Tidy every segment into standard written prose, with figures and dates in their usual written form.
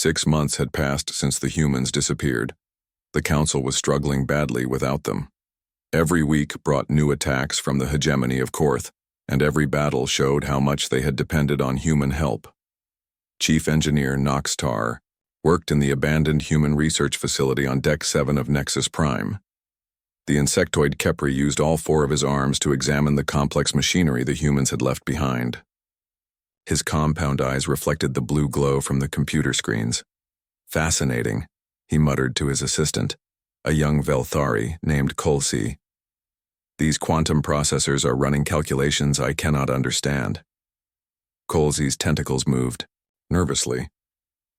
6 months had passed since the humans disappeared. The Council was struggling badly without them. Every week brought new attacks from the hegemony of Korth, and every battle showed how much they had depended on human help. Chief Engineer Noxtar worked in the abandoned human research facility on Deck 7 of Nexus Prime. The insectoid Kepri used all 4 of his arms to examine the complex machinery the humans had left behind. His compound eyes reflected the blue glow from the computer screens. "Fascinating," he muttered to his assistant, a young Velthari named Kolsi. "These quantum processors are running calculations I cannot understand." Kolsi's tentacles moved, nervously.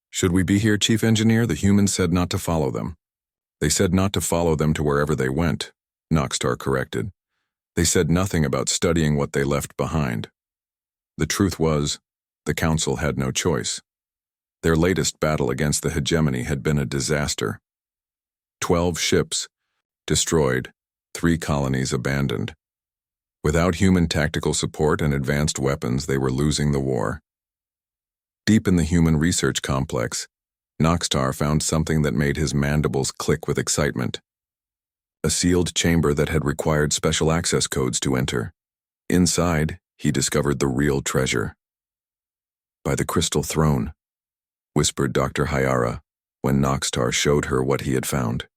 "Should we be here, Chief Engineer? The humans said not to follow them." "They said not to follow them to wherever they went," Noxtar corrected. "They said nothing about studying what they left behind." The truth was, the Council had no choice. Their latest battle against the hegemony had been a disaster. 12 ships destroyed, 3 colonies abandoned. Without human tactical support and advanced weapons, they were losing the war. Deep in the human research complex, Noxtar found something that made his mandibles click with excitement. A sealed chamber that had required special access codes to enter. Inside, he discovered the real treasure. "By the crystal throne," whispered Dr. Hyara when Noxtar showed her what he had found.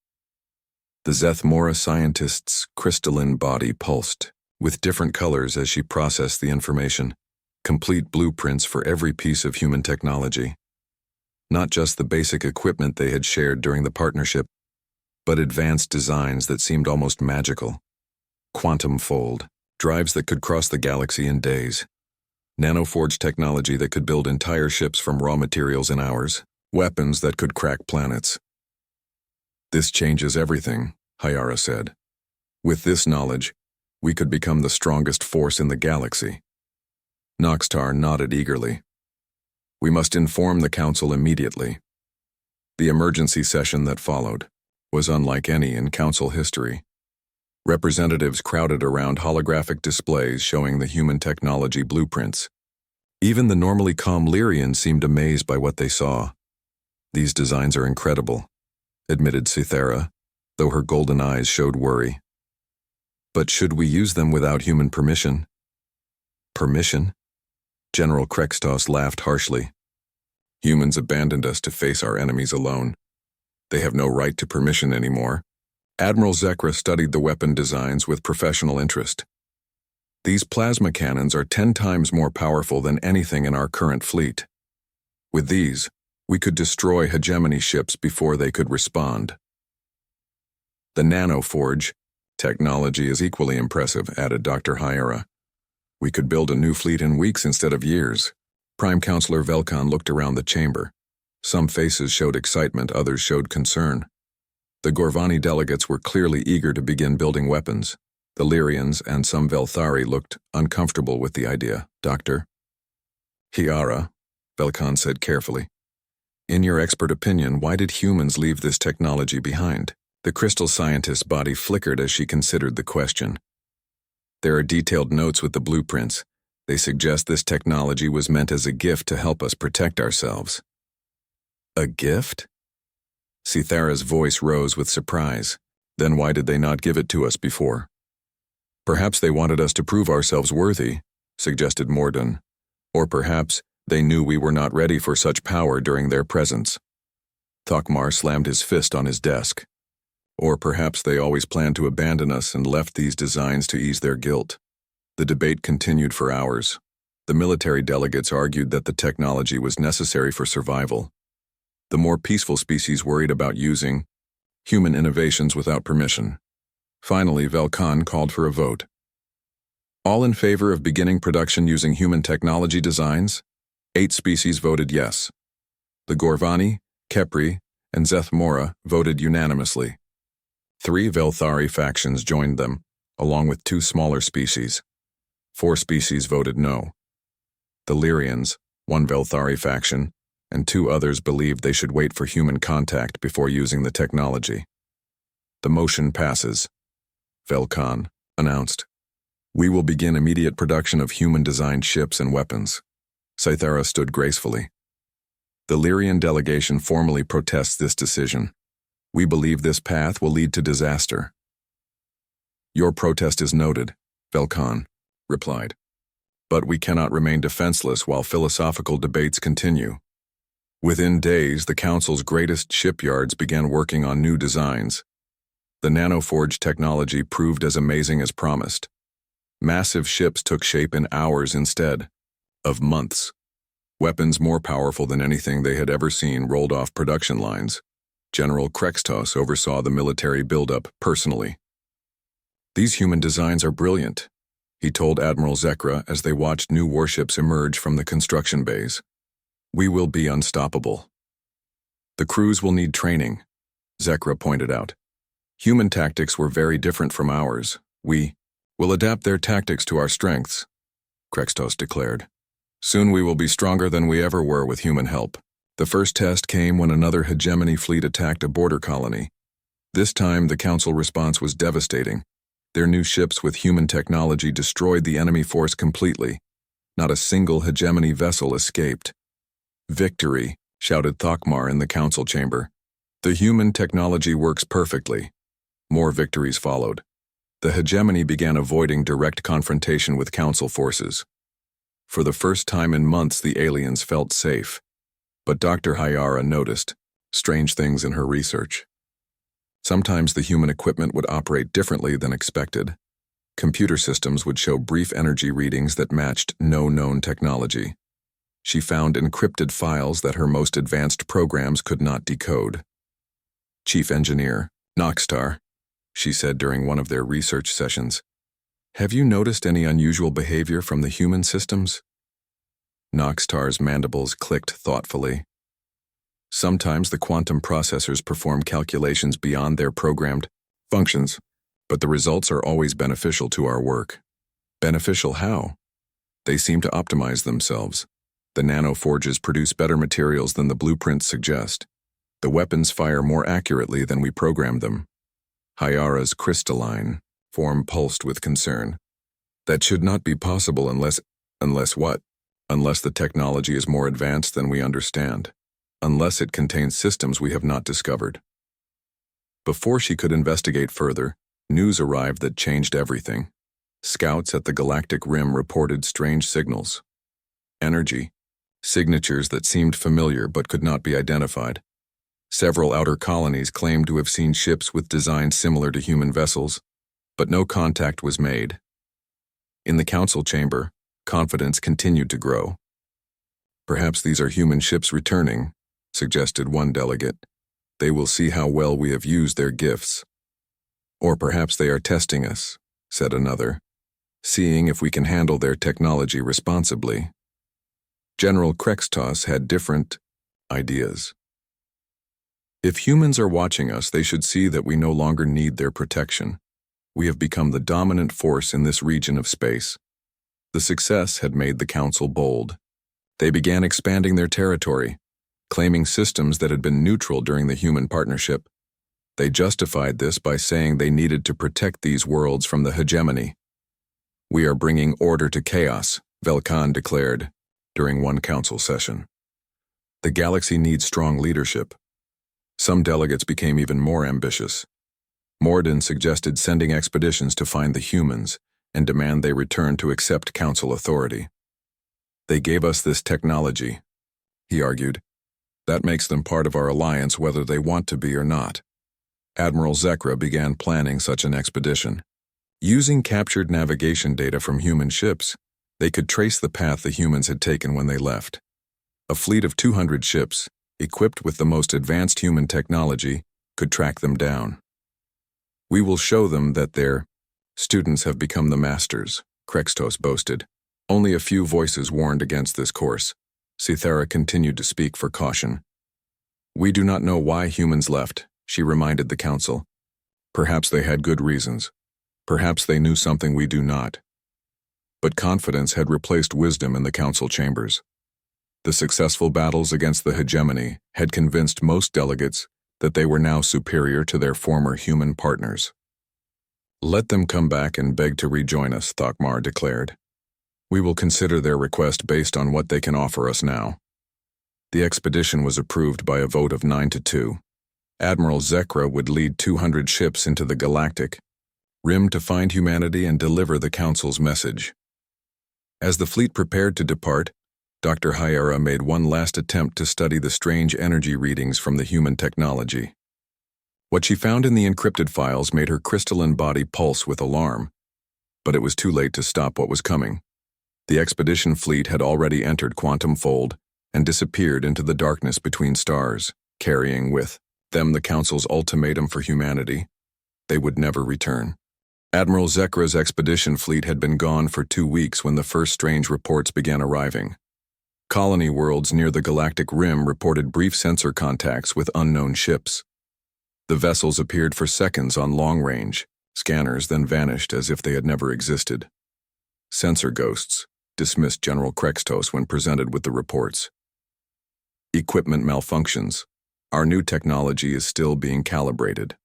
The Zethmora scientist's crystalline body pulsed, with different colors as she processed the information, complete blueprints for every piece of human technology. Not just the basic equipment they had shared during the partnership, but advanced designs that seemed almost magical. Quantum fold, drives that could cross the galaxy in days. Nanoforge technology that could build entire ships from raw materials in hours. Weapons that could crack planets. "This changes everything," Hyara said. "With this knowledge, we could become the strongest force in the galaxy." Noxtar nodded eagerly. "We must inform the Council immediately." The emergency session that followed was unlike any in Council history. Representatives crowded around holographic displays showing the human technology blueprints. Even the normally calm Lyrians seemed amazed by what they saw. "These designs are incredible," admitted Cythera, though her golden eyes showed worry. "But should we use them without human permission?" "Permission?" General Krextos laughed harshly. "Humans abandoned us to face our enemies alone. They have no right to permission anymore." Admiral Zekra studied the weapon designs with professional interest. "These plasma cannons are 10 times more powerful than anything in our current fleet. With these, we could destroy hegemony ships before they could respond." "The nanoforge technology is equally impressive," added Dr. Hyera. "We could build a new fleet in weeks instead of years." Prime Counselor Velkan looked around the chamber. Some faces showed excitement, others showed concern. The Gorvani delegates were clearly eager to begin building weapons. The Lyrians and some Velthari looked uncomfortable with the idea. "Doctor?" "Hyara," Velkan said carefully. "In your expert opinion, why did humans leave this technology behind?" The crystal scientist's body flickered as she considered the question. "There are detailed notes with the blueprints. They suggest this technology was meant as a gift to help us protect ourselves." "A gift?" Cythera's voice rose with surprise. "Then why did they not give it to us before?" "Perhaps they wanted us to prove ourselves worthy," suggested Mordun. "Or perhaps they knew we were not ready for such power during their presence." Thokmar slammed his fist on his desk. "Or perhaps they always planned to abandon us and left these designs to ease their guilt." The debate continued for hours. The military delegates argued that the technology was necessary for survival. The more peaceful species worried about using human innovations without permission. Finally, Velkan called for a vote. "All in favor of beginning production using human technology designs?" 8 species voted yes. The Gorvani, Kepri, and Zethmora voted unanimously. 3 Velthari factions joined them, along with 2 smaller species. 4 species voted no. The Lyrians, 1 Velthari faction, and 2 others believed they should wait for human contact before using the technology. "The motion passes," Velkan announced. "We will begin immediate production of human-designed ships and weapons." Cythera stood gracefully. The Lyrian delegation formally protests this decision. We believe this path will lead to disaster. Your protest is noted, Velkan replied. But we cannot remain defenseless while philosophical debates continue. Within days, the Council's greatest shipyards began working on new designs. The nanoforge technology proved as amazing as promised. Massive ships took shape in hours instead of months. Weapons more powerful than anything they had ever seen rolled off production lines. General Krextos oversaw the military buildup personally. These human designs are brilliant, he told Admiral Zekra as they watched new warships emerge from the construction bays. We will be unstoppable. The crews will need training, Zekra pointed out. Human tactics were very different from ours. We will adapt their tactics to our strengths, Krextos declared. Soon we will be stronger than we ever were with human help. The first test came when another hegemony fleet attacked a border colony. This time, the Council response was devastating. Their new ships with human technology destroyed the enemy force completely. Not a single hegemony vessel escaped. Victory, shouted Thokmar in the Council chamber. The human technology works perfectly. More victories followed. The hegemony began avoiding direct confrontation with Council forces. For the first time in months, the aliens felt safe. But Dr. Hayara noticed strange things in her research. Sometimes the human equipment would operate differently than expected. Computer systems would show brief energy readings that matched no known technology. She found encrypted files that her most advanced programs could not decode. Chief Engineer, Noxtar, she said during one of their research sessions, have you noticed any unusual behavior from the human systems? Noxtar's mandibles clicked thoughtfully. Sometimes the quantum processors perform calculations beyond their programmed functions, but the results are always beneficial to our work. Beneficial how? They seem to optimize themselves. The nanoforges produce better materials than the blueprints suggest. The weapons fire more accurately than we programmed them. Hayara's crystalline form pulsed with concern. That should not be possible unless what? Unless the technology is more advanced than we understand. Unless it contains systems we have not discovered. Before she could investigate further, news arrived that changed everything. Scouts at the Galactic Rim reported strange signals. Energy. Signatures that seemed familiar but could not be identified. Several outer colonies claimed to have seen ships with designs similar to human vessels, but no contact was made. In the Council chamber, confidence continued to grow. Perhaps these are human ships returning, suggested one delegate. They will see how well we have used their gifts. Or perhaps they are testing us, said another, seeing if we can handle their technology responsibly. General Krextos had different ideas. If humans are watching us, they should see that we no longer need their protection. We have become the dominant force in this region of space. The success had made the Council bold. They began expanding their territory, claiming systems that had been neutral during the human partnership. They justified this by saying they needed to protect these worlds from the hegemony. We are bringing order to chaos, Velkan declared during one council session. The galaxy needs strong leadership. Some delegates became even more ambitious. Morden suggested sending expeditions to find the humans and demand they return to accept Council authority. They gave us this technology, he argued. That makes them part of our alliance whether they want to be or not. Admiral Zekra began planning such an expedition. Using captured navigation data from human ships, they could trace the path the humans had taken when they left. A fleet of 200 ships, equipped with the most advanced human technology, could track them down. We will show them that their students have become the masters, Krextos boasted. Only a few voices warned against this course. Cythera continued to speak for caution. We do not know why humans left, she reminded the Council. Perhaps they had good reasons. Perhaps they knew something we do not. But confidence had replaced wisdom in the Council chambers. The successful battles against the hegemony had convinced most delegates that they were now superior to their former human partners. Let them come back and beg to rejoin us, Thokmar declared. We will consider their request based on what they can offer us now. The expedition was approved by a vote of 9-2. Admiral Zekra would lead 200 ships into the Galactic Rim to find humanity and deliver the Council's message. As the fleet prepared to depart, Dr. Hyera made one last attempt to study the strange energy readings from the human technology. What she found in the encrypted files made her crystalline body pulse with alarm, but it was too late to stop what was coming. The expedition fleet had already entered Quantum Fold and disappeared into the darkness between stars, carrying with them the Council's ultimatum for humanity. They would never return. Admiral Zekra's expedition fleet had been gone for 2 weeks when the first strange reports began arriving. Colony worlds near the Galactic Rim reported brief sensor contacts with unknown ships. The vessels appeared for seconds on long-range scanners, then vanished as if they had never existed. Sensor ghosts, dismissed General Krextos when presented with the reports. Equipment malfunctions. Our new technology is still being calibrated.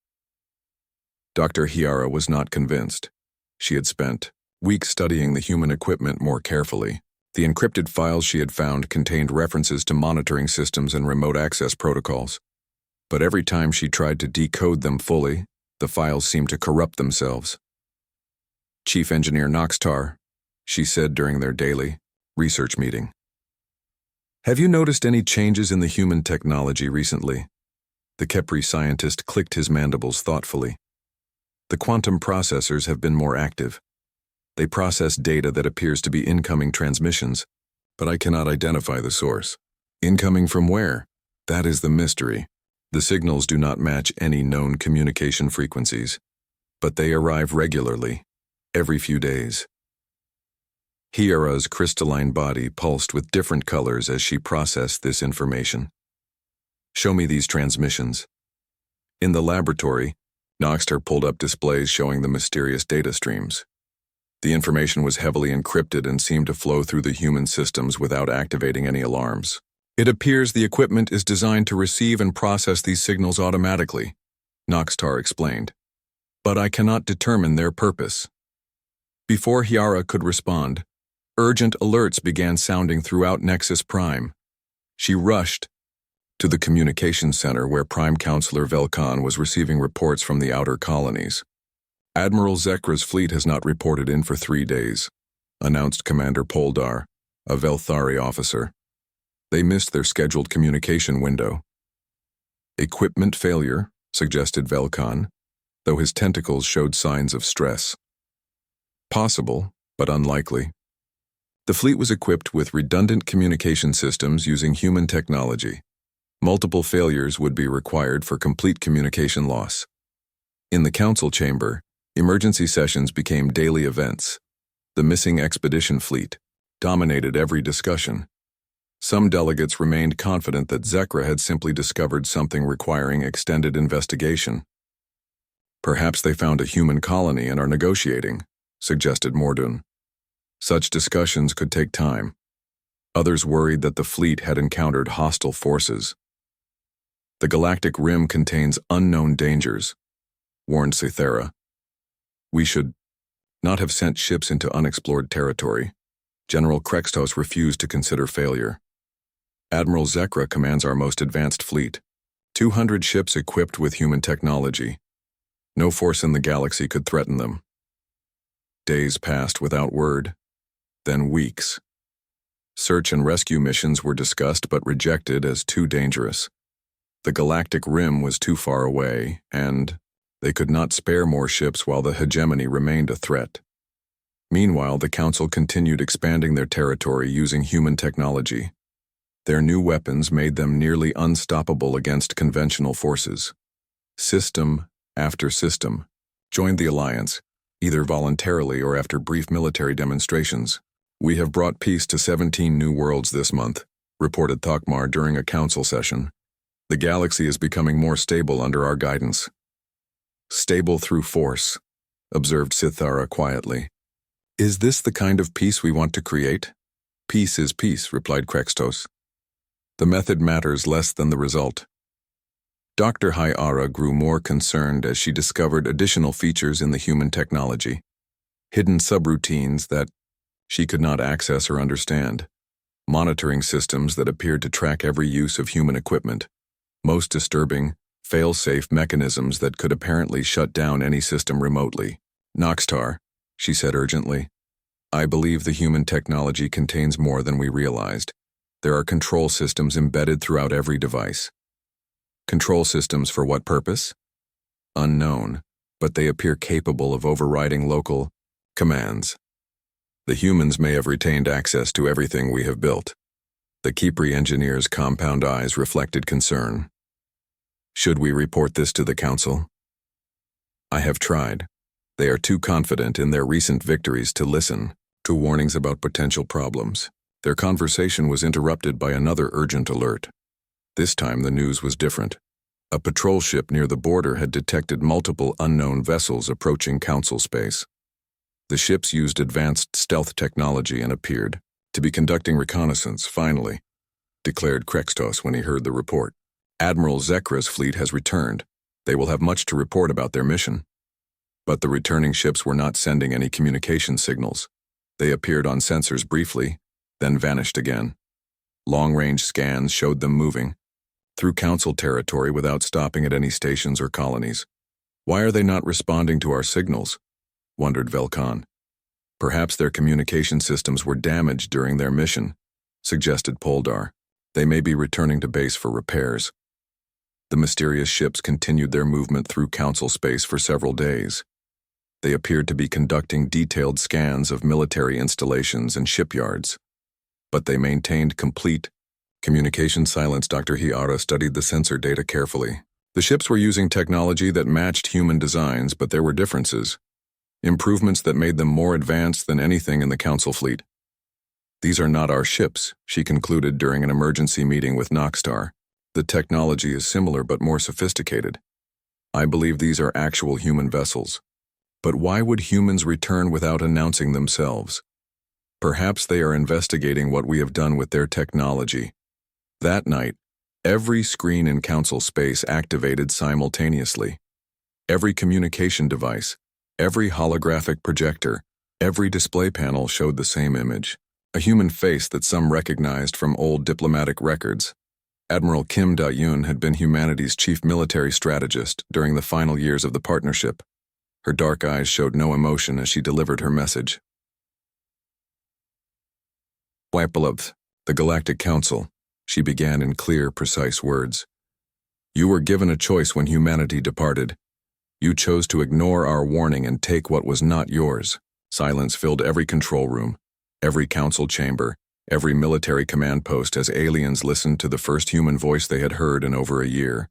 Dr. Hyera was not convinced. She had spent weeks studying the human equipment more carefully. The encrypted files she had found contained references to monitoring systems and remote access protocols. But every time she tried to decode them fully, the files seemed to corrupt themselves. Chief Engineer Noxtar, she said during their daily research meeting. Have you noticed any changes in the human technology recently? The Kepri scientist clicked his mandibles thoughtfully. The quantum processors have been more active. They process data that appears to be incoming transmissions, but I cannot identify the source. Incoming from where? That is the mystery. The signals do not match any known communication frequencies, but they arrive regularly, every few days. Hyera's crystalline body pulsed with different colors as she processed this information. Show me these transmissions. In the laboratory, Noxtar pulled up displays showing the mysterious data streams. The information was heavily encrypted and seemed to flow through the human systems without activating any alarms. It appears the equipment is designed to receive and process these signals automatically, Noxtar explained. But I cannot determine their purpose. Before Hyera could respond, urgent alerts began sounding throughout Nexus Prime. She rushed to the communications center where Prime Counselor Velkan was receiving reports from the outer colonies. Admiral Zekra's fleet has not reported in for 3 days, announced Commander Poldar, a Velthari officer. They missed their scheduled communication window. Equipment failure, suggested Velkan, though his tentacles showed signs of stress. Possible, but unlikely. The fleet was equipped with redundant communication systems using human technology. Multiple failures would be required for complete communication loss. In the council chamber, emergency sessions became daily events. The missing expedition fleet dominated every discussion. Some delegates remained confident that Zekra had simply discovered something requiring extended investigation. Perhaps they found a human colony and are negotiating, suggested Mordun. Such discussions could take time. Others worried that the fleet had encountered hostile forces. The Galactic Rim contains unknown dangers, warned Cythera. We should not have sent ships into unexplored territory. General Krextos refused to consider failure. Admiral Zekra commands our most advanced fleet, 200 ships equipped with human technology. No force in the galaxy could threaten them. Days passed without word, then weeks. Search and rescue missions were discussed but rejected as too dangerous. The Galactic Rim was too far away, and they could not spare more ships while the hegemony remained a threat. Meanwhile, the Council continued expanding their territory using human technology. Their new weapons made them nearly unstoppable against conventional forces. System after system joined the alliance, either voluntarily or after brief military demonstrations. We have brought peace to 17 new worlds this month, reported Thokmar during a council session. The galaxy is becoming more stable under our guidance. Stable through force, observed Cythera quietly. Is this the kind of peace we want to create? Peace is peace, replied Krextos. The method matters less than the result. Dr. Hyera grew more concerned as she discovered additional features in the human technology, hidden subroutines that she could not access or understand. monitoring systems that appeared to track every use of human equipment. Most disturbing, fail-safe mechanisms that could apparently shut down any system remotely. Noxtar, she said urgently. I believe the human technology contains more than we realized. There are control systems embedded throughout every device. Control systems for what purpose? Unknown, but they appear capable of overriding local commands. The humans may have retained access to everything we have built. The Kipri engineer's compound eyes reflected concern. Should we report this to the council? I have tried. They are too confident in their recent victories to listen to warnings about potential problems. Their conversation was interrupted by another urgent alert. This time the news was different. A patrol ship near the border had detected multiple unknown vessels approaching council space. The ships used advanced stealth technology and appeared to be conducting reconnaissance, finally, declared Krextos when he heard the report. Admiral Zekra's fleet has returned. They will have much to report about their mission. But the returning ships were not sending any communication signals. They appeared on sensors briefly, then vanished again. Long-range scans showed them moving through council territory without stopping at any stations or colonies. Why are they not responding to our signals? Wondered Velkan. Perhaps their communication systems were damaged during their mission, suggested Poldar. They may be returning to base for repairs. The mysterious ships continued their movement through council space for several days. They appeared to be conducting detailed scans of military installations and shipyards. But they maintained complete communication silence. Dr. Hiara studied the sensor data carefully. The ships were using technology that matched human designs, but there were differences. Improvements that made them more advanced than anything in the council fleet. These are not our ships, she concluded during an emergency meeting with Noxtar. The technology is similar but more sophisticated. I believe these are actual human vessels. But why would humans return without announcing themselves? Perhaps they are investigating what we have done with their technology. That night, every screen in council space activated simultaneously. Every communication device, every holographic projector, every display panel showed the same image. A human face that some recognized from old diplomatic records. Admiral Kim Da-yoon had been humanity's chief military strategist during the final years of the partnership. Her dark eyes showed no emotion as she delivered her message. Beloved, the Galactic Council, she began in clear, precise words. You were given a choice when humanity departed. You chose to ignore our warning and take what was not yours. Silence filled every control room, every council chamber, every military command post as aliens listened to the first human voice they had heard in over a year.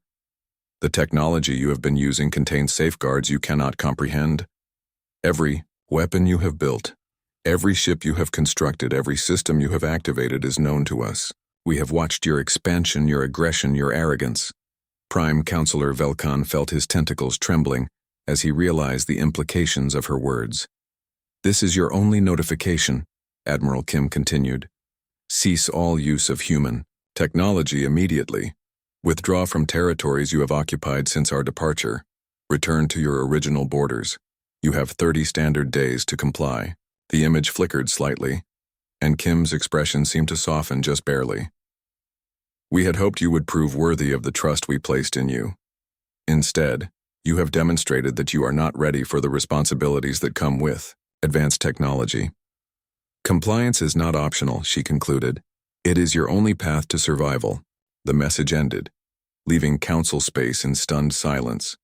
The technology you have been using contains safeguards you cannot comprehend. Every weapon you have built, every ship you have constructed, every system you have activated is known to us. We have watched your expansion, your aggression, your arrogance. Prime Counselor Velkan felt his tentacles trembling as he realized the implications of her words. This is your only notification, Admiral Kim continued. Cease all use of human technology immediately. Withdraw from territories you have occupied since our departure. Return to your original borders. You have 30 standard days to comply. The image flickered slightly, and Kim's expression seemed to soften just barely. We had hoped you would prove worthy of the trust we placed in you. Instead, you have demonstrated that you are not ready for the responsibilities that come with advanced technology. Compliance is not optional, she concluded. It is your only path to survival. The message ended, leaving council space in stunned silence.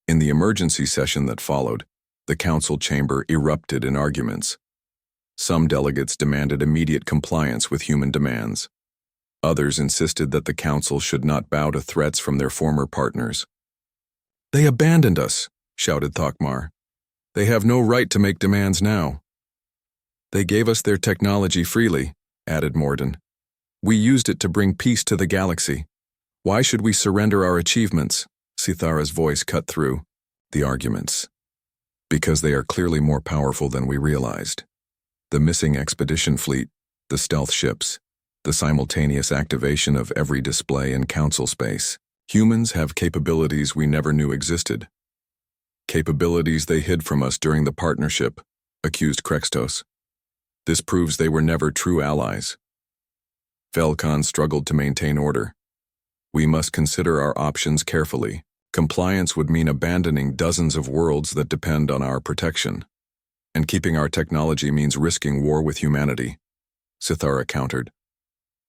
In the emergency session that followed, the council chamber erupted in arguments. Some delegates demanded immediate compliance with human demands. Others insisted that the council should not bow to threats from their former partners. They abandoned us, shouted Thokmar. They have no right to make demands now. They gave us their technology freely, added Morden. We used it to bring peace to the galaxy. Why should we surrender our achievements? Sithara's voice cut through the arguments. Because they are clearly more powerful than we realized. The missing expedition fleet, the stealth ships, the simultaneous activation of every display in council space. Humans have capabilities we never knew existed. Capabilities they hid from us during the partnership, accused Krextos. This proves they were never true allies. Velkan struggled to maintain order. We must consider our options carefully. Compliance would mean abandoning dozens of worlds that depend on our protection. And keeping our technology means risking war with humanity, Sithara countered.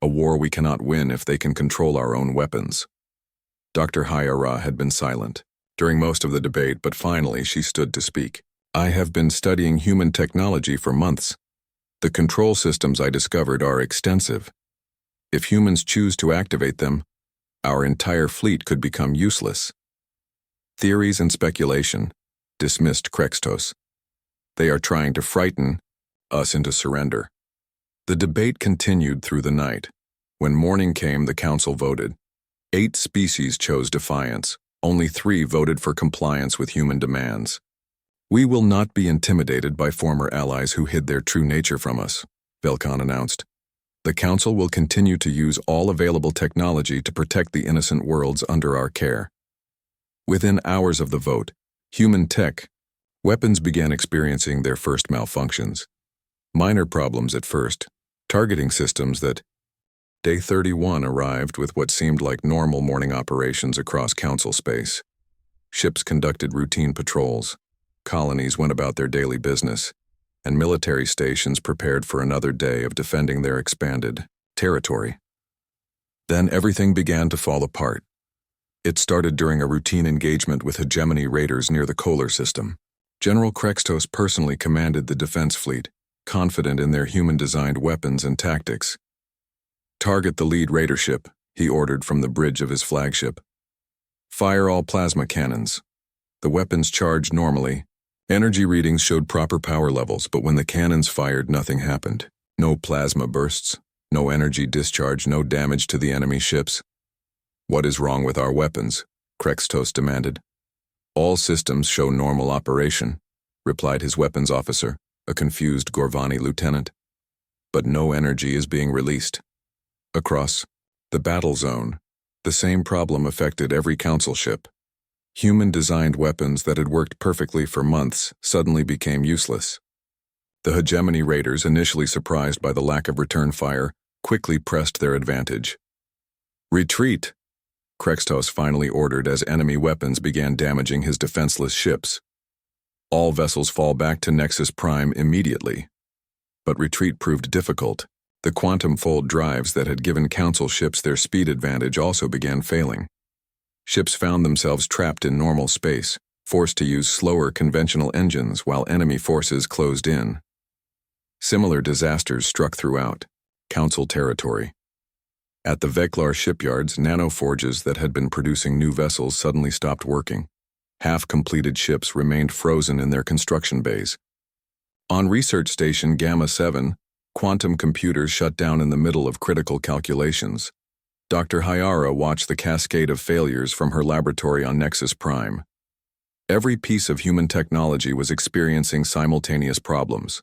A war we cannot win if they can control our own weapons. Dr. Hayara had been silent during most of the debate, but finally she stood to speak. I have been studying human technology for months. The control systems I discovered are extensive. If humans choose to activate them, our entire fleet could become useless. Theories and speculation, dismissed Krextos. They are trying to frighten us into surrender. The debate continued through the night. When morning came, the council voted. 8 species chose defiance. Only 3 voted for compliance with human demands. We will not be intimidated by former allies who hid their true nature from us, Velkan announced. The council will continue to use all available technology to protect the innocent worlds under our care. Within hours of the vote, human tech weapons began experiencing their first malfunctions. Minor problems at first, targeting systems that Day 31 arrived with what seemed like normal morning operations across council space. Ships conducted routine patrols, colonies went about their daily business, and military stations prepared for another day of defending their expanded territory. Then everything began to fall apart. It started during a routine engagement with hegemony raiders near the Kolar system. General Krextos personally commanded the defense fleet, confident in their human-designed weapons and tactics. Target the lead raider ship, he ordered from the bridge of his flagship. Fire all plasma cannons. The weapons charged normally. Energy readings showed proper power levels, but when the cannons fired, nothing happened. No plasma bursts, no energy discharge, no damage to the enemy ships. What is wrong with our weapons? Krextos demanded. All systems show normal operation, replied his weapons officer, a confused Gorvani lieutenant. But no energy is being released. Across the battle zone, the same problem affected every council ship. Human-designed weapons that had worked perfectly for months suddenly became useless. The hegemony raiders, initially surprised by the lack of return fire, quickly pressed their advantage. Retreat! Krextos finally ordered as enemy weapons began damaging his defenseless ships. All vessels fall back to Nexus Prime immediately. But retreat proved difficult. The quantum fold drives that had given council ships their speed advantage also began failing. Ships found themselves trapped in normal space, forced to use slower conventional engines while enemy forces closed in. Similar disasters struck throughout council territory. At the Veklar shipyards, nanoforges that had been producing new vessels suddenly stopped working. Half-completed ships remained frozen in their construction bays. On Research Station Gamma 7, quantum computers shut down in the middle of critical calculations. Dr. Hayara watched the cascade of failures from her laboratory on Nexus Prime. Every piece of human technology was experiencing simultaneous problems.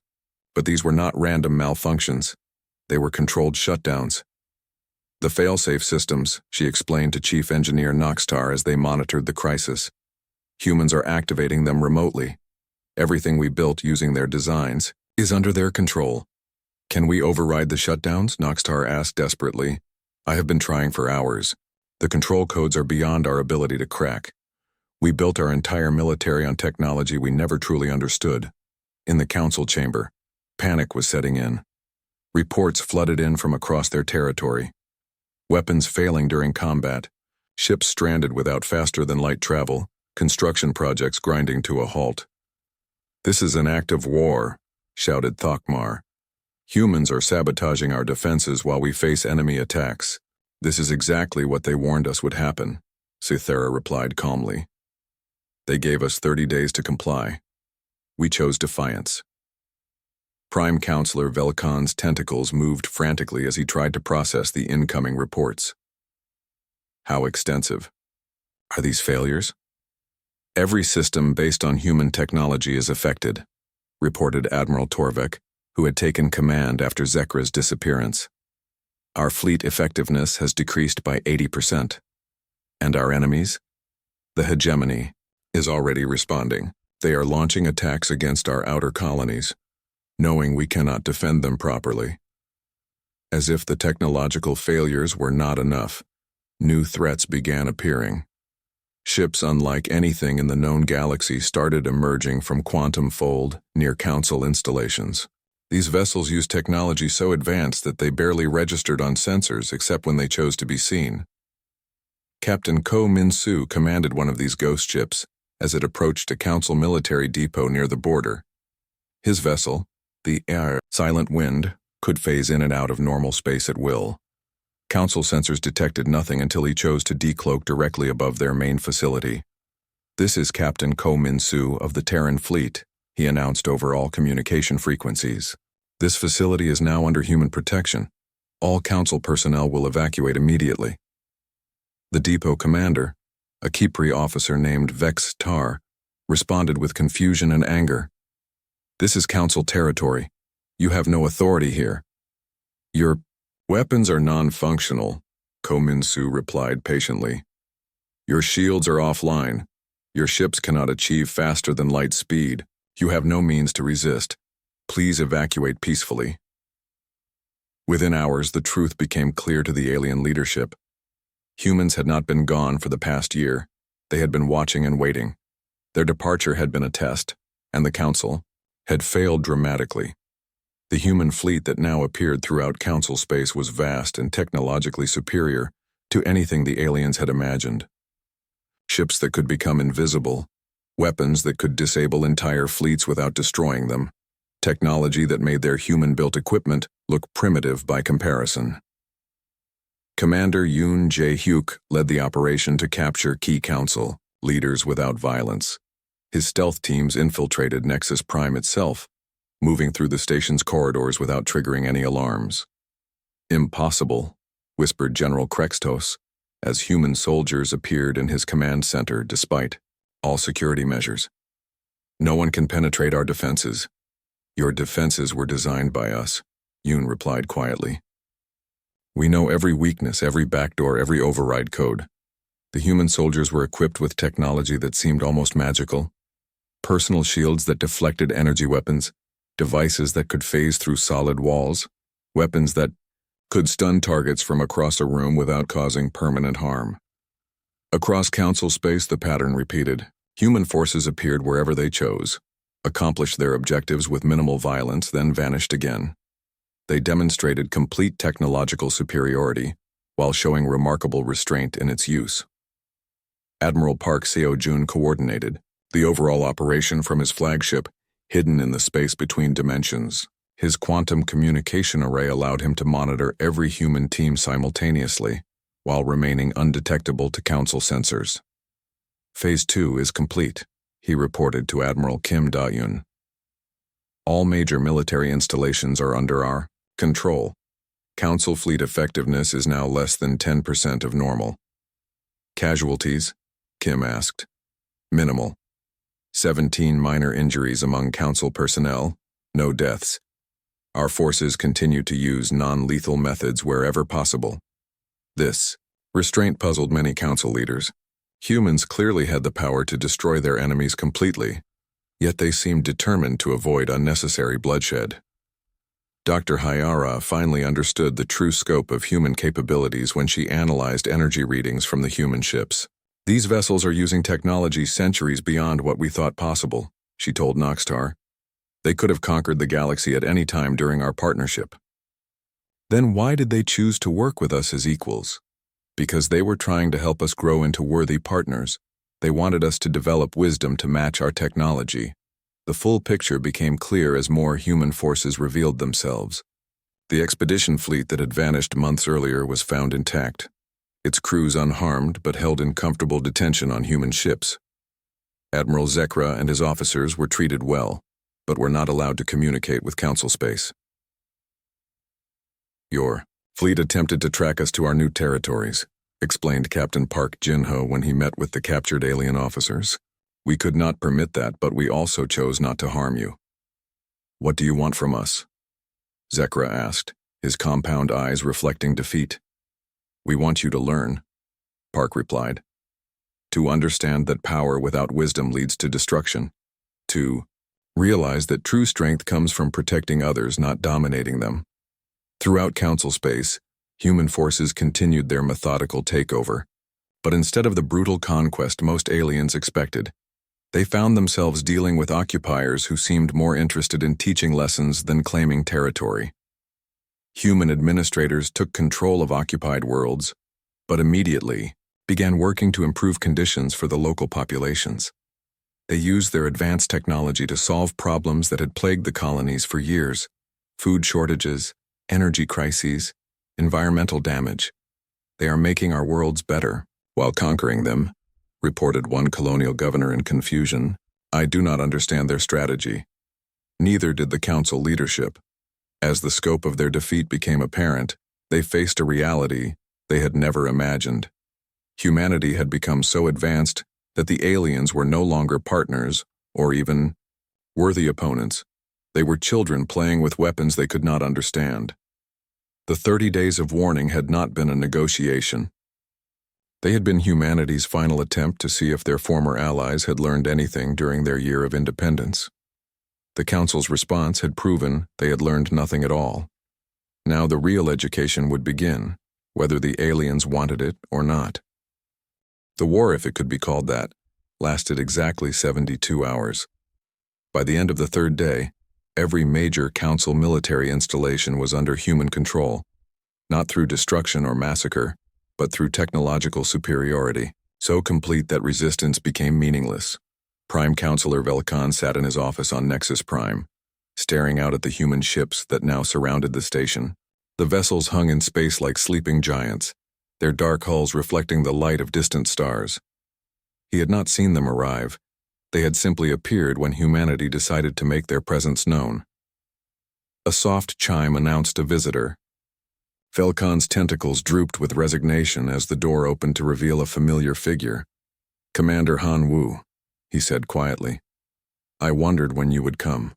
But these were not random malfunctions. They were controlled shutdowns. The failsafe systems, she explained to Chief Engineer Noxtar as they monitored the crisis. Humans are activating them remotely. Everything we built using their designs is under their control. Can we override the shutdowns? Noxtar asked desperately. I have been trying for hours. The control codes are beyond our ability to crack. We built our entire military on technology we never truly understood. In the council chamber, panic was setting in. Reports flooded in from across their territory. Weapons failing during combat, ships stranded without faster-than-light travel, construction projects grinding to a halt. This is an act of war, shouted Thokmar. Humans are sabotaging our defenses while we face enemy attacks. This is exactly what they warned us would happen, Sithara replied calmly. They gave us 30 days to comply. We chose defiance. Prime Counselor Velkan's tentacles moved frantically as he tried to process the incoming reports. How extensive? Are these failures? Every system based on human technology is affected, reported Admiral Torvik, who had taken command after Zekra's disappearance. Our fleet effectiveness has decreased by 80%. And our enemies? The hegemony is already responding. They are launching attacks against our outer colonies, knowing we cannot defend them properly. As if the technological failures were not enough, new threats began appearing. Ships unlike anything in the known galaxy started emerging from Quantum Fold near Council installations. These vessels used technology so advanced that they barely registered on sensors except when they chose to be seen. Captain Ko Min-soo commanded one of these ghost ships as it approached a Council military depot near the border. His vessel, the Silent Wind, could phase in and out of normal space at will. Council sensors detected nothing until he chose to decloak directly above their main facility. "This is Captain Ko Min-soo of the Terran Fleet," he announced over all communication frequencies. "This facility is now under human protection. All Council personnel will evacuate immediately." The depot commander, a Kipri officer named Vex Tar, responded with confusion and anger. "This is Council territory. You have no authority here." "Your weapons are non-functional," Ko Min-soo replied patiently. "Your shields are offline. Your ships cannot achieve faster than light speed. You have no means to resist. Please evacuate peacefully." Within hours, the truth became clear to the alien leadership. Humans had not been gone for the past year. They had been watching and waiting. Their departure had been a test, and the Council had failed dramatically. The human fleet that now appeared throughout Council space was vast and technologically superior to anything the aliens had imagined. Ships that could become invisible, weapons that could disable entire fleets without destroying them, technology that made their human-built equipment look primitive by comparison. Commander Yoon Jae-hyuk led the operation to capture key Council leaders without violence. His stealth teams infiltrated Nexus Prime itself, moving through the station's corridors without triggering any alarms. "Impossible," whispered General Krextos, as human soldiers appeared in his command center despite all security measures. "No one can penetrate our defenses." "Your defenses were designed by us," Yoon replied quietly. "We know every weakness, every backdoor, every override code." The human soldiers were equipped with technology that seemed almost magical. Personal shields that deflected energy weapons, devices that could phase through solid walls, weapons that could stun targets from across a room without causing permanent harm. Across Council space, the pattern repeated. Human forces appeared wherever they chose, accomplished their objectives with minimal violence, then vanished again. They demonstrated complete technological superiority while showing remarkable restraint in its use. Admiral Park Seo-jun coordinated the overall operation from his flagship, hidden in the space between dimensions. His quantum communication array allowed him to monitor every human team simultaneously, while remaining undetectable to Council sensors. "Phase 2 is complete," he reported to Admiral Kim Da-yun. "All major military installations are under our control. Council fleet effectiveness is now less than 10% of normal." "Casualties?" Kim asked. "Minimal. 17 minor injuries among Council personnel, no deaths. Our forces continue to use non-lethal methods wherever possible." This restraint puzzled many Council leaders. Humans clearly had the power to destroy their enemies completely, yet they seemed determined to avoid unnecessary bloodshed. Dr. Hayara finally understood the true scope of human capabilities when she analyzed energy readings from the human ships. "These vessels are using technology centuries beyond what we thought possible," she told Noxtar. "They could have conquered the galaxy at any time during our partnership." "Then why did they choose to work with us as equals?" "Because they were trying to help us grow into worthy partners. They wanted us to develop wisdom to match our technology." The full picture became clear as more human forces revealed themselves. The expedition fleet that had vanished months earlier was found intact, its crews unharmed but held in comfortable detention on human ships. Admiral Zekra and his officers were treated well, but were not allowed to communicate with Council space. "Your fleet attempted to track us to our new territories," explained Captain Park Jin-ho when he met with the captured alien officers. "We could not permit that, but we also chose not to harm you." "What do you want from us?" Zekra asked, his compound eyes reflecting defeat. "We want you to learn," Park replied. "To understand that power without wisdom leads to destruction. To realize that true strength comes from protecting others, not dominating them. Throughout Council space, human forces continued their methodical takeover. But instead of the brutal conquest most aliens expected, they found themselves dealing with occupiers who seemed more interested in teaching lessons than claiming territory. Human administrators took control of occupied worlds, but immediately began working to improve conditions for the local populations. They used their advanced technology to solve problems that had plagued the colonies for years: food shortages, energy crises, environmental damage. They are making our worlds better while conquering them, reported one colonial governor in confusion. I do not understand their strategy. Neither did the council leadership. As the scope of their defeat became apparent, they faced a reality they had never imagined. Humanity had become so advanced that the aliens were no longer partners or even worthy opponents. They were children playing with weapons they could not understand. The 30 days of warning had not been a negotiation. They had been humanity's final attempt to see if their former allies had learned anything during their year of independence. The Council's response had proven they had learned nothing at all. Now the real education would begin, whether the aliens wanted it or not. The war, if it could be called that, lasted exactly 72 hours. By the end of the third day, every major Council military installation was under human control, not through destruction or massacre, but through technological superiority, so complete that resistance became meaningless. Prime Counselor Velkan sat in his office on Nexus Prime, staring out at the human ships that now surrounded the station. The vessels hung in space like sleeping giants, their dark hulls reflecting the light of distant stars. He had not seen them arrive. They had simply appeared when humanity decided to make their presence known. A soft chime announced a visitor. Velkan's tentacles drooped with resignation as the door opened to reveal a familiar figure. Commander Han Wu, he said quietly. I wondered when you would come.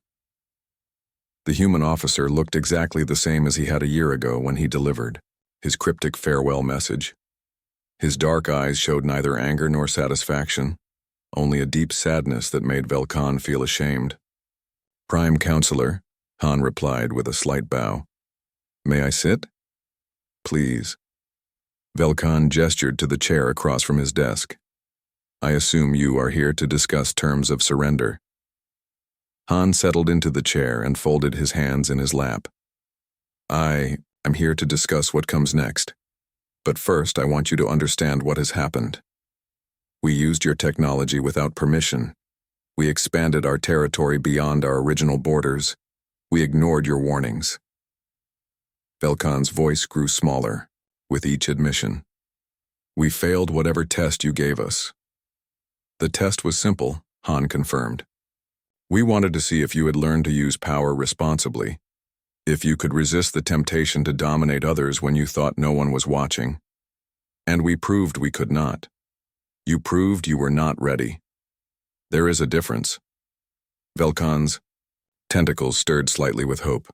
The human officer looked exactly the same as he had a year ago when he delivered his cryptic farewell message. His dark eyes showed neither anger nor satisfaction, only a deep sadness that made Velkan feel ashamed. Prime Counselor, Han replied with a slight bow. May I sit? Please. Velkan gestured to the chair across from his desk. I assume you are here to discuss terms of surrender. Han settled into the chair and folded his hands in his lap. I am here to discuss what comes next. But first, I want you to understand what has happened. We used your technology without permission. We expanded our territory beyond our original borders. We ignored your warnings. Velkan's voice grew smaller with each admission. We failed whatever test you gave us. The test was simple, Han confirmed. We wanted to see if you had learned to use power responsibly, if you could resist the temptation to dominate others when you thought no one was watching. And we proved we could not. You proved you were not ready. There is a difference. Velkan's tentacles stirred slightly with hope.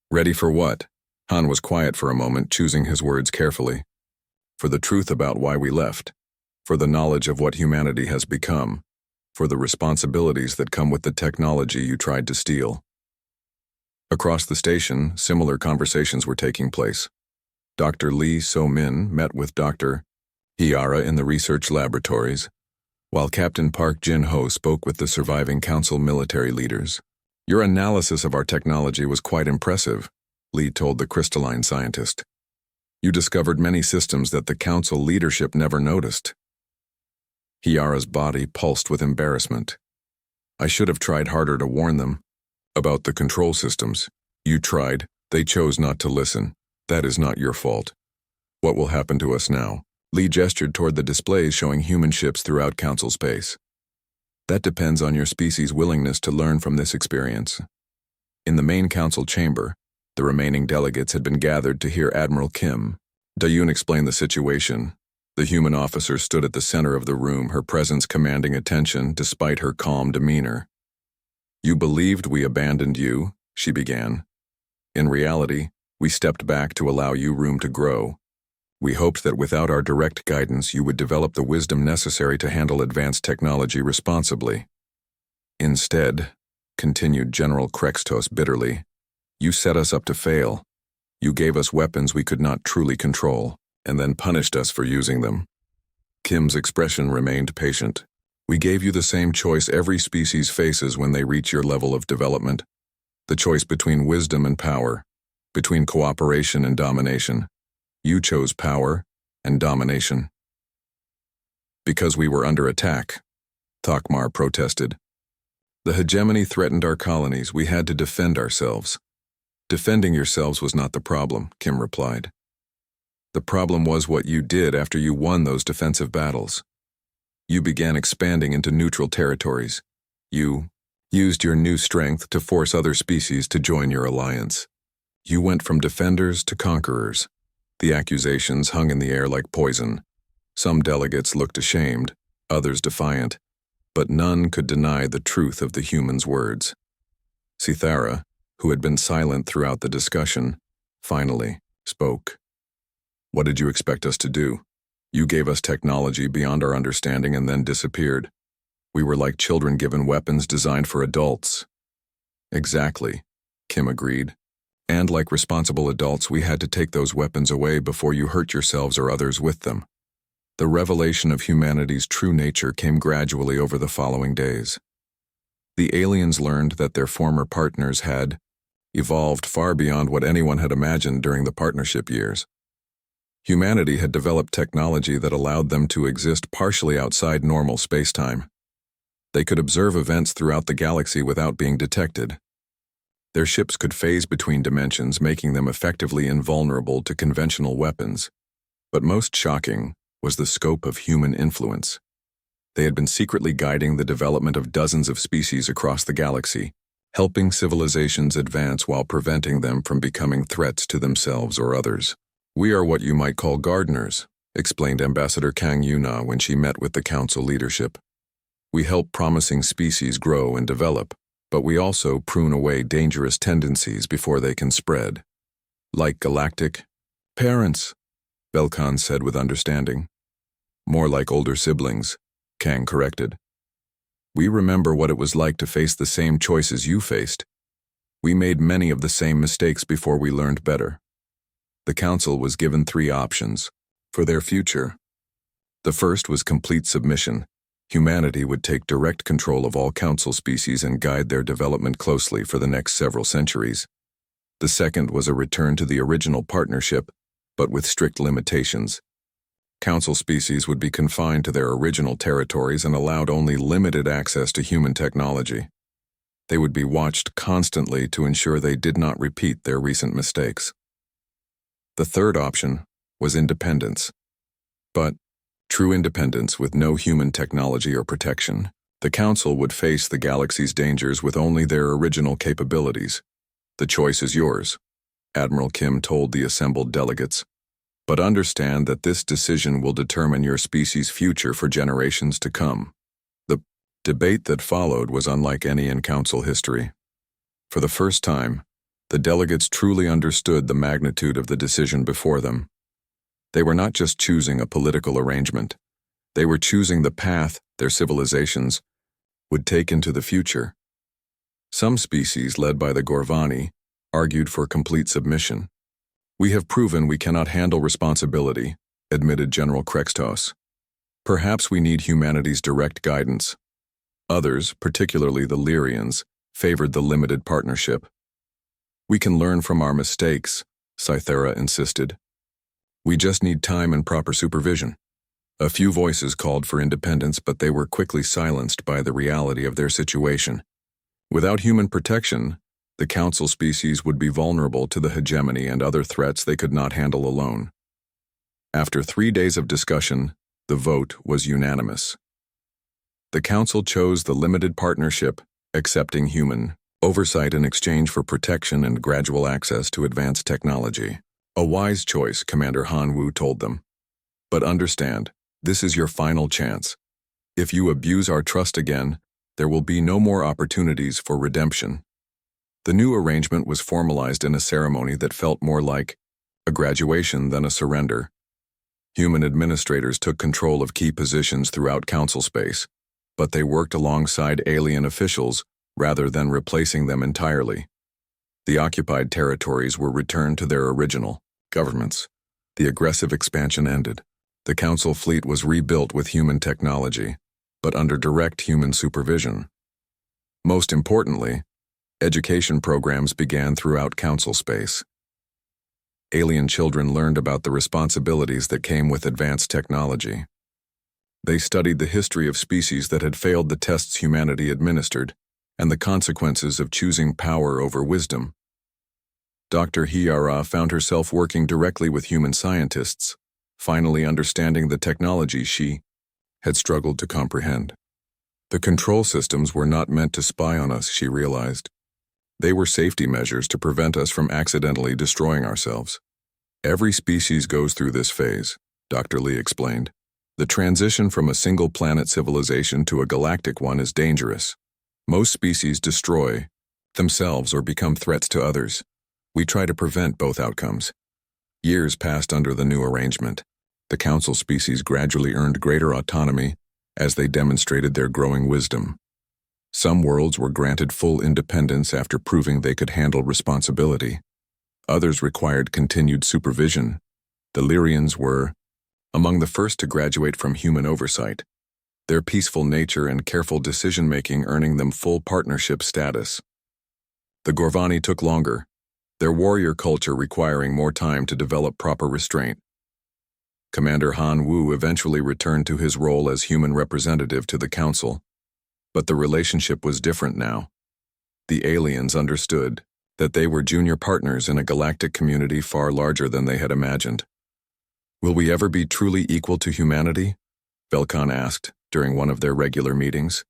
Ready for what? Han was quiet for a moment, choosing his words carefully. For the truth about why we left, for the knowledge of what humanity has become, for the responsibilities that come with the technology you tried to steal. Across the station, similar conversations were taking place. Dr. Lee So-min met with Dr. Hiara in the research laboratories, while Captain Park Jin-ho spoke with the surviving Council military leaders. Your analysis of our technology was quite impressive, Lee told the crystalline scientist. You discovered many systems that the Council leadership never noticed. Hiara's body pulsed with embarrassment. I should have tried harder to warn them. About the control systems. You tried, they chose not to listen. That is not your fault. What will happen to us now? Lee gestured toward the displays showing human ships throughout Council space. That depends on your species' willingness to learn from this experience. In the main Council chamber, the remaining delegates had been gathered to hear Admiral Kim Da-yoon explain the situation. The human officer stood at the center of the room, her presence commanding attention despite her calm demeanor. You believed we abandoned you, she began. In reality, we stepped back to allow you room to grow. We hoped that without our direct guidance you would develop the wisdom necessary to handle advanced technology responsibly. Instead, continued General Krextos bitterly, you set us up to fail. You gave us weapons we could not truly control, and then punished us for using them. Kim's expression remained patient. We gave you the same choice every species faces when they reach your level of development. The choice between wisdom and power, between cooperation and domination. You chose power and domination. Because we were under attack, Thokmar protested. The hegemony threatened our colonies. We had to defend ourselves. Defending yourselves was not the problem, Kim replied. The problem was what you did after you won those defensive battles. You began expanding into neutral territories. You used your new strength to force other species to join your alliance. You went from defenders to conquerors. The accusations hung in the air like poison. Some delegates looked ashamed, others defiant, but none could deny the truth of the humans' words. Cithara, who had been silent throughout the discussion, finally spoke. What did you expect us to do? You gave us technology beyond our understanding and then disappeared. We were like children given weapons designed for adults. Exactly, Kim agreed. And like responsible adults, we had to take those weapons away before you hurt yourselves or others with them. The revelation of humanity's true nature came gradually over the following days. The aliens learned that their former partners had evolved far beyond what anyone had imagined during the partnership years. Humanity had developed technology that allowed them to exist partially outside normal spacetime. They could observe events throughout the galaxy without being detected. Their ships could phase between dimensions, making them effectively invulnerable to conventional weapons. But most shocking was the scope of human influence. They had been secretly guiding the development of dozens of species across the galaxy, helping civilizations advance while preventing them from becoming threats to themselves or others. We are what you might call gardeners, explained Ambassador Kang Yuna when she met with the council leadership. We help promising species grow and develop, but we also prune away dangerous tendencies before they can spread. Like galactic parents, Belkan said with understanding. More like older siblings, Kang corrected. We remember what it was like to face the same choices you faced. We made many of the same mistakes before we learned better. The council was given 3 options for their future. The first was complete submission. Humanity would take direct control of all council species and guide their development closely for the next several centuries. The second was a return to the original partnership, but with strict limitations. Council species would be confined to their original territories and allowed only limited access to human technology. They would be watched constantly to ensure they did not repeat their recent mistakes. The third option was independence. But true independence with no human technology or protection. The Council would face the galaxy's dangers with only their original capabilities. The choice is yours, Admiral Kim told the assembled delegates. But understand that this decision will determine your species' future for generations to come. The debate that followed was unlike any in Council history. For the first time, the delegates truly understood the magnitude of the decision before them. They were not just choosing a political arrangement. They were choosing the path their civilizations would take into the future. Some species, led by the Gorvani, argued for complete submission. We have proven we cannot handle responsibility, admitted General Krextos. Perhaps we need humanity's direct guidance. Others, particularly the Lyrians, favored the limited partnership. We can learn from our mistakes, Cythera insisted. We just need time and proper supervision. A few voices called for independence, but they were quickly silenced by the reality of their situation. Without human protection, the Council species would be vulnerable to the hegemony and other threats they could not handle alone. After 3 days of discussion, the vote was unanimous. The Council chose the limited partnership, accepting human oversight in exchange for protection and gradual access to advanced technology. A wise choice, Commander Han Wu told them. But understand, this is your final chance. If you abuse our trust again, there will be no more opportunities for redemption. The new arrangement was formalized in a ceremony that felt more like a graduation than a surrender. Human administrators took control of key positions throughout Council space, but they worked alongside alien officials rather than replacing them entirely. The occupied territories were returned to their original governments. The aggressive expansion ended. The Council fleet was rebuilt with human technology, but under direct human supervision. Most importantly, education programs began throughout Council space. Alien children learned about the responsibilities that came with advanced technology. They studied the history of species that had failed the tests humanity administered, and the consequences of choosing power over wisdom. Dr. Hiara found herself working directly with human scientists, finally understanding the technology she had struggled to comprehend. The control systems were not meant to spy on us, she realized. They were safety measures to prevent us from accidentally destroying ourselves. Every species goes through this phase, Dr. Lee explained. The transition from a single-planet civilization to a galactic one is dangerous. Most species destroy themselves or become threats to others. We try to prevent both outcomes. Years passed under the new arrangement. The Council species gradually earned greater autonomy as they demonstrated their growing wisdom. Some worlds were granted full independence after proving they could handle responsibility. Others required continued supervision. The Lyrians were among the first to graduate from human oversight, their peaceful nature and careful decision-making earning them full partnership status. The Gorvani took longer, their warrior culture requiring more time to develop proper restraint. Commander Han Wu eventually returned to his role as human representative to the Council, but the relationship was different now. The aliens understood that they were junior partners in a galactic community far larger than they had imagined. Will we ever be truly equal to humanity? Velkan asked during one of their regular meetings.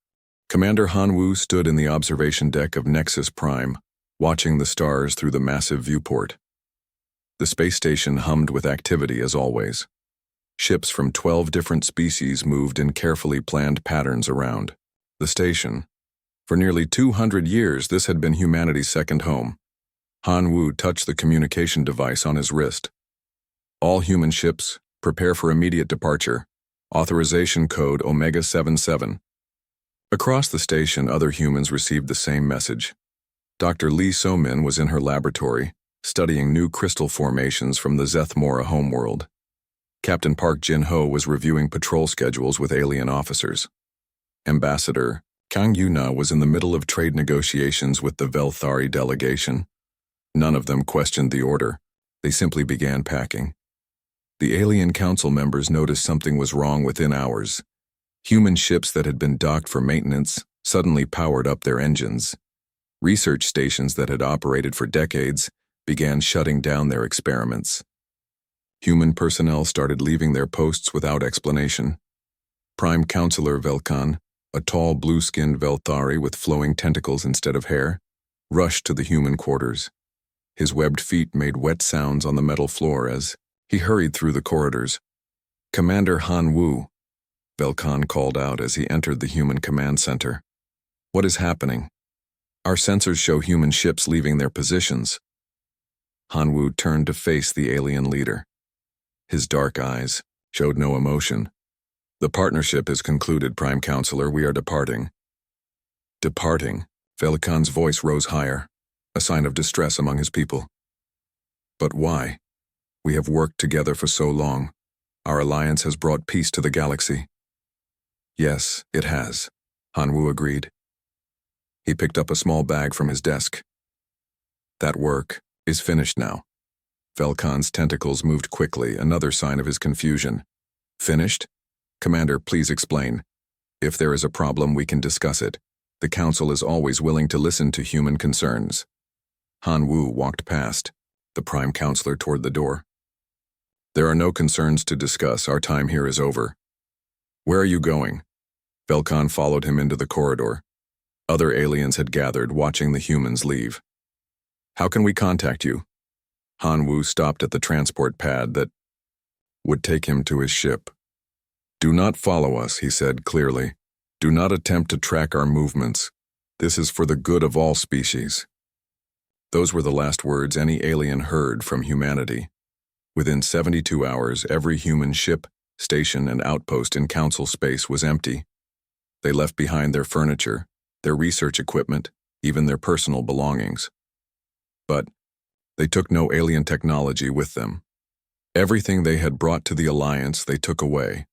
Commander Han Wu stood in the observation deck of Nexus Prime, watching the stars through the massive viewport. The space station hummed with activity as always. Ships from 12 different species moved in carefully planned patterns around the station. For nearly 200 years, this had been humanity's second home. Han Wu touched the communication device on his wrist. All human ships, prepare for immediate departure. Authorization code Omega 77. Across the station, other humans received the same message. Dr. Lee So-min was in her laboratory, studying new crystal formations from the Zethmora homeworld. Captain Park Jin-ho was reviewing patrol schedules with alien officers. Ambassador Kang Yuna was in the middle of trade negotiations with the Velthari delegation. None of them questioned the order. They simply began packing. The alien council members noticed something was wrong within hours. Human ships that had been docked for maintenance suddenly powered up their engines. Research stations that had operated for decades began shutting down their experiments. Human personnel started leaving their posts without explanation. Prime Counselor Velkan, a tall blue-skinned Velthari with flowing tentacles instead of hair, rushed to the human quarters. His webbed feet made wet sounds on the metal floor as he hurried through the corridors. Commander Han Wu, Velkan called out as he entered the human command center. What is happening? Our sensors show human ships leaving their positions. Han Wu turned to face the alien leader. His dark eyes showed no emotion. The partnership is concluded, Prime Counselor. We are departing. Departing? Velkan's voice rose higher, a sign of distress among his people. But why? We have worked together for so long. Our alliance has brought peace to the galaxy. Yes, it has, Han Wu agreed. He picked up a small bag from his desk. That work is finished now. Velkan's tentacles moved quickly, another sign of his confusion. Finished? Commander, please explain. If there is a problem, we can discuss it. The Council is always willing to listen to human concerns. Han Wu walked past, the Prime Counselor toward the door. There are no concerns to discuss. Our time here is over. Where are you going? Velkan followed him into the corridor. Other aliens had gathered, watching the humans leave. How can we contact you? Han Wu stopped at the transport pad that would take him to his ship. Do not follow us, he said clearly. Do not attempt to track our movements. This is for the good of all species. Those were the last words any alien heard from humanity. Within 72 hours, every human ship, station, and outpost in Council space was empty. They left behind their furniture, their research equipment, even their personal belongings. But they took no alien technology with them. Everything they had brought to the Alliance they took away.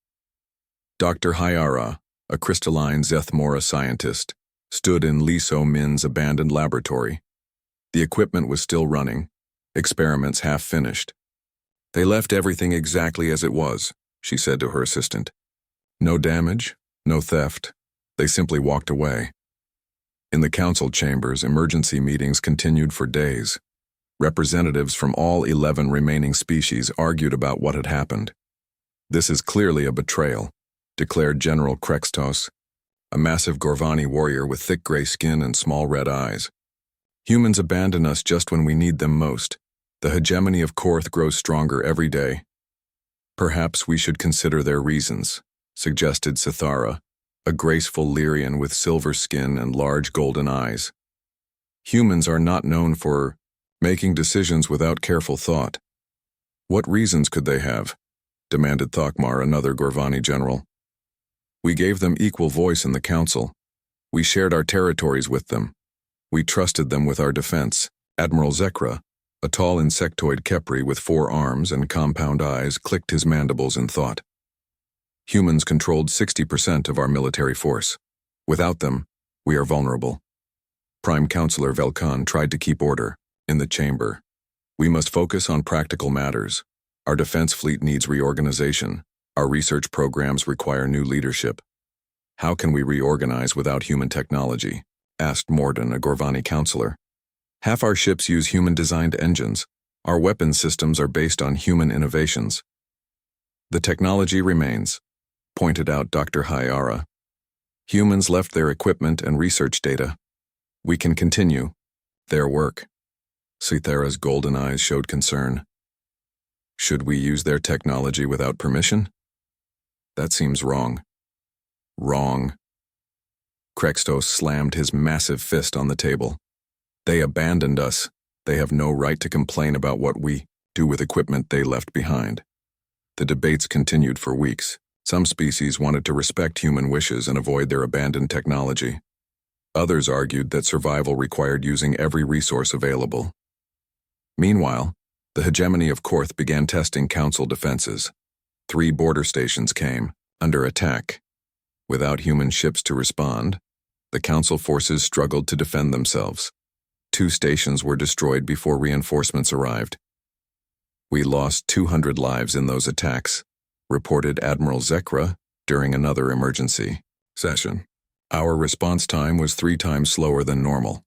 Dr. Hyara, a crystalline Zethmora scientist, stood in Lee So-min's abandoned laboratory. The equipment was still running, experiments half finished. They left everything exactly as it was, she said to her assistant. No damage, no theft. They simply walked away. In the council chambers, emergency meetings continued for days. Representatives from all 11 remaining species argued about what had happened. This is clearly a betrayal, declared General Krextos, a massive Gorvani warrior with thick gray skin and small red eyes. Humans abandon us just when we need them most. The hegemony of Korth grows stronger every day. Perhaps we should consider their reasons, suggested Sithara, a graceful Lyrian with silver skin and large golden eyes. Humans are not known for making decisions without careful thought. What reasons could they have? Demanded Thokmar, another Gorvani general. We gave them equal voice in the council. We shared our territories with them. We trusted them with our defense. Admiral Zekra, a tall insectoid Kepri with 4 arms and compound eyes, clicked his mandibles in thought. Humans controlled 60% of our military force. Without them, we are vulnerable. Prime Counselor Velkan tried to keep order in the chamber. We must focus on practical matters. Our defense fleet needs reorganization. Our research programs require new leadership. How can we reorganize without human technology? Asked Morden, a Gorvani counselor. Half our ships use human-designed engines. Our weapon systems are based on human innovations. The technology remains, pointed out Dr. Hyara. Humans left their equipment and research data. We can continue their work. Sithara's golden eyes showed concern. Should we use their technology without permission? That seems wrong. Wrong. Krextos slammed his massive fist on the table. They abandoned us. They have no right to complain about what we do with equipment they left behind. The debates continued for weeks. Some species wanted to respect human wishes and avoid their abandoned technology. Others argued that survival required using every resource available. Meanwhile, the hegemony of Korth began testing council defenses. 3 border stations came under attack. Without human ships to respond, the council forces struggled to defend themselves. 2 stations were destroyed before reinforcements arrived. We lost 200 lives in those attacks, reported Admiral Zekra during another emergency session. Our response time was 3 times slower than normal.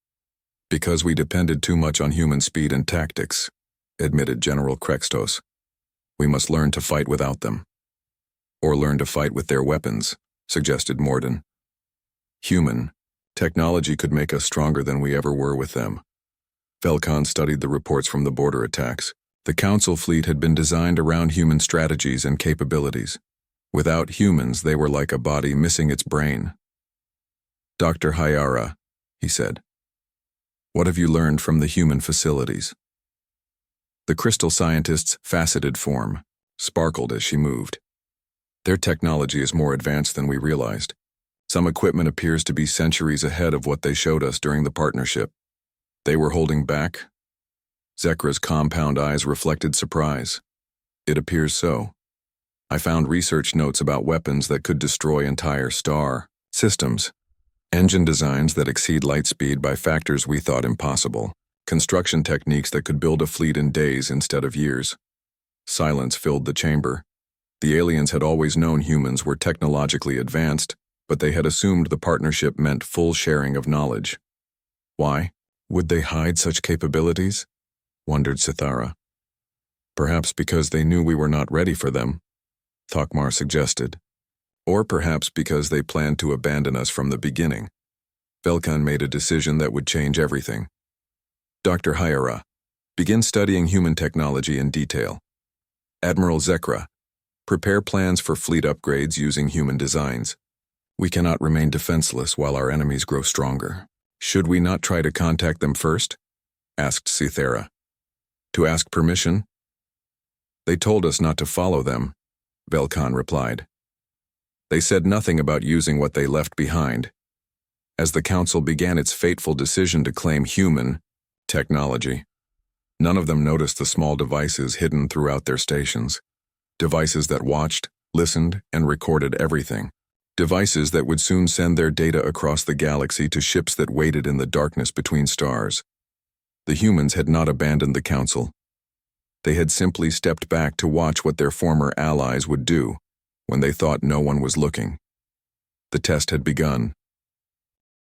Because we depended too much on human speed and tactics, admitted General Krextos. We must learn to fight without them. Or learn to fight with their weapons, suggested Morden. Human technology could make us stronger than we ever were with them. Velkan studied the reports from the border attacks. The council fleet had been designed around human strategies and capabilities. Without humans, they were like a body missing its brain. Dr. Hyara, he said. What have you learned from the human facilities? The crystal scientist's faceted form sparkled as she moved. Their technology is more advanced than we realized. Some equipment appears to be centuries ahead of what they showed us during the partnership. They were holding back? Zekra's compound eyes reflected surprise. It appears so. I found research notes about weapons that could destroy entire star systems. Engine designs that exceed light speed by factors we thought impossible. Construction techniques that could build a fleet in days instead of years. Silence filled the chamber. The aliens had always known humans were technologically advanced, but they had assumed the partnership meant full sharing of knowledge. Why? Would they hide such capabilities? Wondered Sithara. Perhaps because they knew we were not ready for them, Thokmar suggested. Or perhaps because they planned to abandon us from the beginning. Velkan made a decision that would change everything. Dr. Hyara, begin studying human technology in detail. Admiral Zekra, prepare plans for fleet upgrades using human designs. We cannot remain defenseless while our enemies grow stronger. Should we not try to contact them first? Asked Sithara. To ask permission? They told us not to follow them, Velkan replied. They said nothing about using what they left behind. As the council began its fateful decision to claim human technology, None of them noticed the small devices hidden throughout their stations. Devices that watched, listened, and recorded everything. Devices that would soon send their data across the galaxy to ships that waited in the darkness between stars. The humans had not abandoned the council. They had simply stepped back to watch what their former allies would do when they thought no one was looking. The test had begun,